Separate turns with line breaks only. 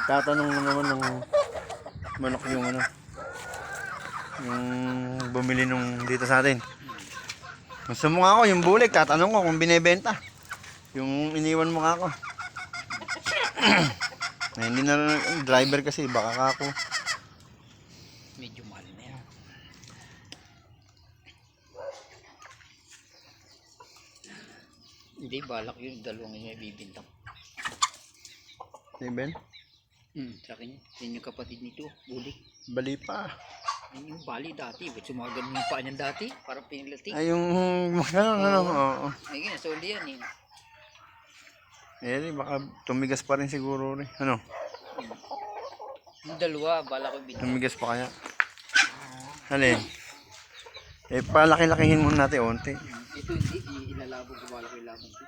Tatanong mo naman ng manok yung ano, yung bumili nung dito sa atin. Gusto mo nga ako yung bulik, tatanong ko kung binebenta. Yung iniwan mo nga ako. Hindi na driver kasi, baka ka ako.
Medyo mahal na yan. Hindi, balak yung dalawang yun ay bibintang.
Si Ben?
Sa akin yun yung kapatid nito, bulik.
Bali pa.
Yun yung bali dati, ba't sumagan yung paa niyan dati? Parang pinilati.
Ay yung ano, oo.
Ay ginasoli yan eh.
Eh, baka tumigas pa rin siguro rin. Ano?
Yung dalawa, balak ko bintang.
Tumigas pa kaya? Halin? Eh, palaki-lakihin muna natin onti.
Ito hindi, ilalabog ko balak ko ilabog ko.